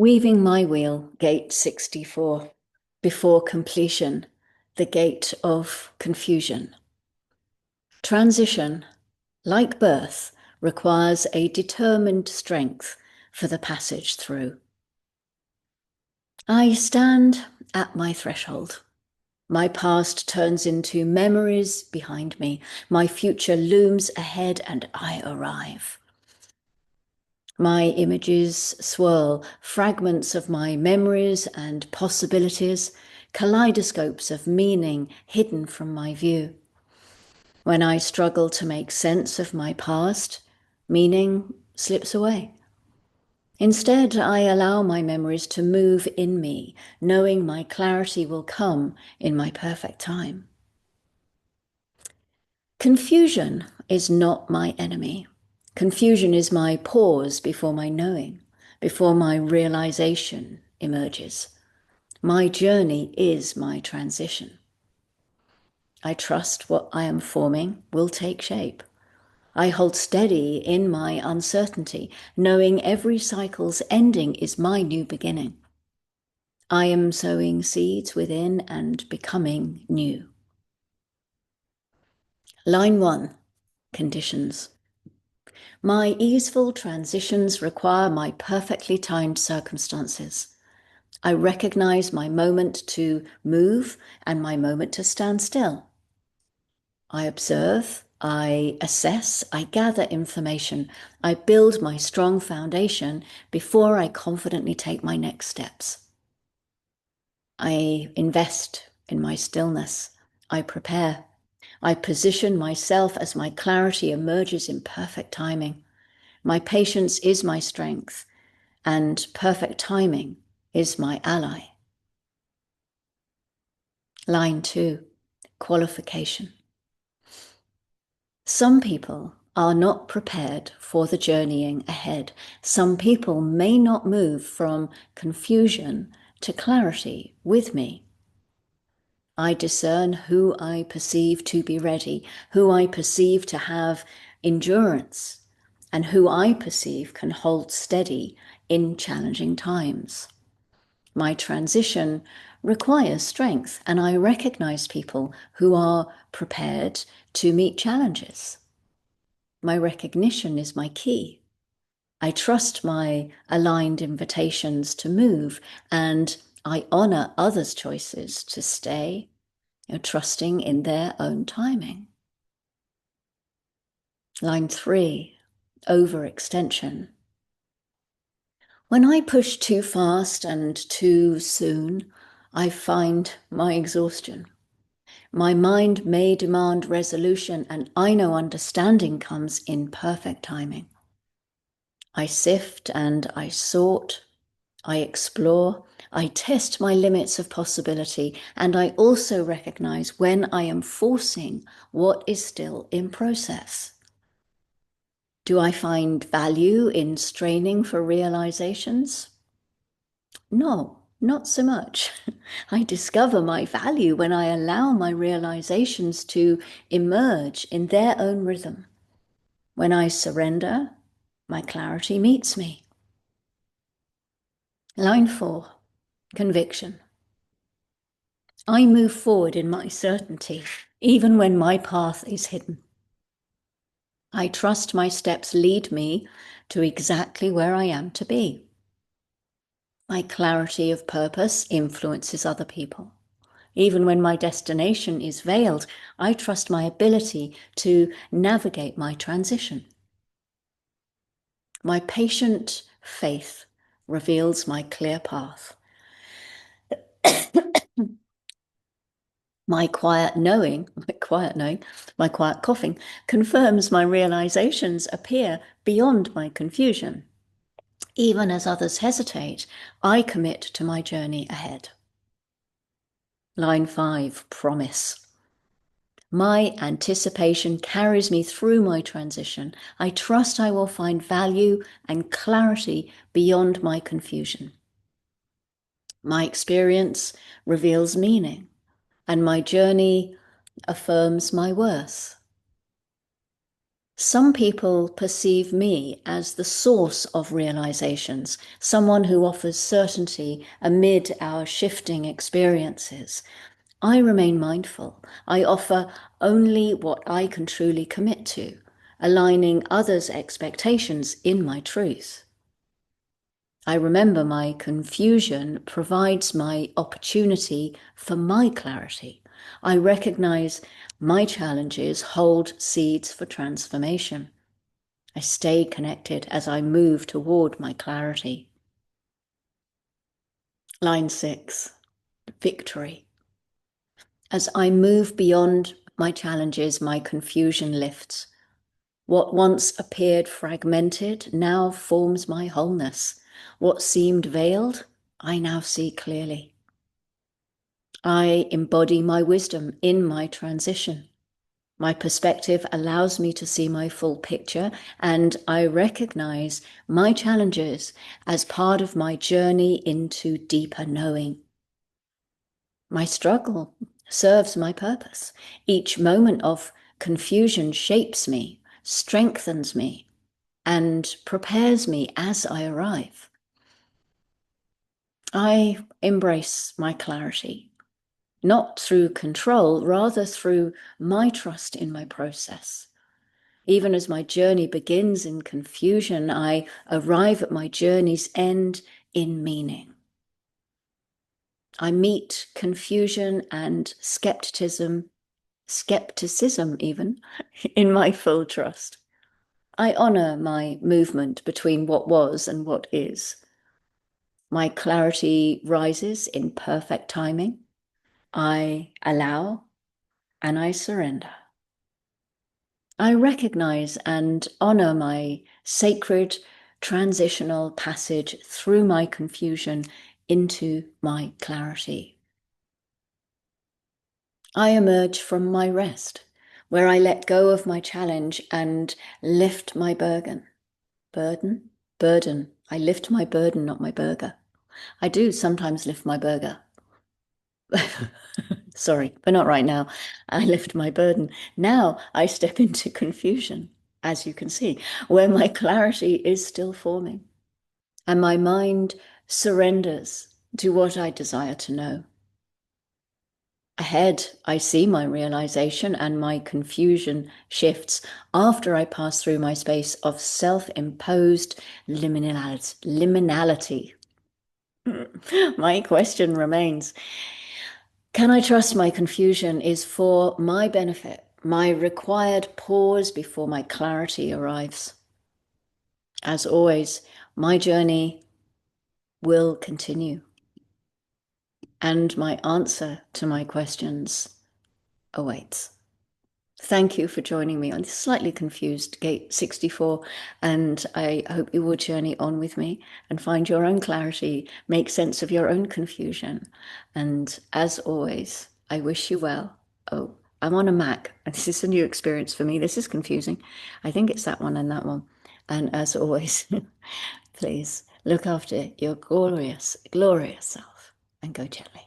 Weaving my wheel, gate 64. Before completion, the gate of confusion. Transition, like birth, requires a determined strength for the passage through. I stand at my threshold. My past turns into memories behind me. My future looms ahead and I arrive. My images swirl, fragments of my memories and possibilities, kaleidoscopes of meaning hidden from my view. When I struggle to make sense of my past, meaning slips away. Instead, I allow my memories to move in me, knowing my clarity will come in my perfect time. Confusion is not my enemy. Confusion is my pause before my knowing, before my realization emerges. My journey is my transition. I trust what I am forming will take shape. I hold steady in my uncertainty, knowing every cycle's ending is my new beginning. I am sowing seeds within and becoming new. Line 1, conditions. My easeful transitions require my perfectly timed circumstances. I recognize my moment to move and my moment to stand still. I observe, I assess, I gather information. I build my strong foundation before I confidently take my next steps. I invest in my stillness. I prepare. I position myself as my clarity emerges in perfect timing. My patience is my strength, and perfect timing is my ally. Line 2, qualification. Some people are not prepared for the journeying ahead. Some people may not move from confusion to clarity with me. I discern who I perceive to be ready, who I perceive to have endurance, and who I perceive can hold steady in challenging times. My transition requires strength, and I recognize people who are prepared to meet challenges. My recognition is my key. I trust my aligned invitations to move, and I honor others' choices to stay, trusting in their own timing. Line 3, overextension. When I push too fast and too soon, I find my exhaustion. My mind may demand resolution, and I know understanding comes in perfect timing. I sift and I sort, I explore, I test my limits of possibility, and I also recognize when I am forcing what is still in process. Do I find value in straining for realizations? No, not so much. I discover my value when I allow my realizations to emerge in their own rhythm. When I surrender, my clarity meets me. Line 4, conviction. I move forward in my certainty, even when my path is hidden. I trust my steps lead me to exactly where I am to be. My clarity of purpose influences other people. Even when my destination is veiled, I trust my ability to navigate my transition. My patient faith reveals my clear path. My quiet coughing confirms my realizations appear beyond my confusion. Even as others hesitate, I commit to my journey ahead. Line 5, promise. My anticipation carries me through my transition. I trust I will find value and clarity beyond my confusion. My experience reveals meaning, and my journey affirms my worth. Some people perceive me as the source of realizations, someone who offers certainty amid our shifting experiences. I remain mindful. I offer only what I can truly commit to, aligning others' expectations in my truth. I remember my confusion provides my opportunity for my clarity. I recognize my challenges hold seeds for transformation. I stay connected as I move toward my clarity. Line 6, victory. As I move beyond my challenges, my confusion lifts. What once appeared fragmented now forms my wholeness. What seemed veiled, I now see clearly. I embody my wisdom in my transition. My perspective allows me to see my full picture, and I recognize my challenges as part of my journey into deeper knowing. My struggle serves my purpose. Each moment of confusion shapes me, strengthens me, and prepares me as I arrive. I embrace my clarity, not through control, rather through my trust in my process. Even as my journey begins in confusion, I arrive at my journey's end in meaning. I meet confusion and skepticism even, in my full trust. I honor my movement between what was and what is. My clarity rises in perfect timing. I allow and I surrender. I recognize and honor my sacred transitional passage through my confusion into my clarity. I emerge from my rest, where I let go of my challenge and lift my burden. Burden. I lift my burden, not my burger. I do sometimes lift my burger. Sorry, but not right now. I lift my burden. Now I step into confusion, as you can see, where my clarity is still forming. And my mind surrenders to what I desire to know. Ahead, I see my realization and my confusion shifts after I pass through my space of self-imposed liminality. My question remains, can I trust my confusion is for my benefit, my required pause before my clarity arrives? As always, my journey will continue, and my answer to my questions awaits. Thank you for joining me on this slightly confused Gate 64, and I hope you will journey on with me and find your own clarity, make sense of your own confusion. And as always, I wish you well. Oh, I'm on a Mac, and this is a new experience for me. This is confusing. I think it's that one and that one. And as always, please look after your glorious, glorious self and go gently.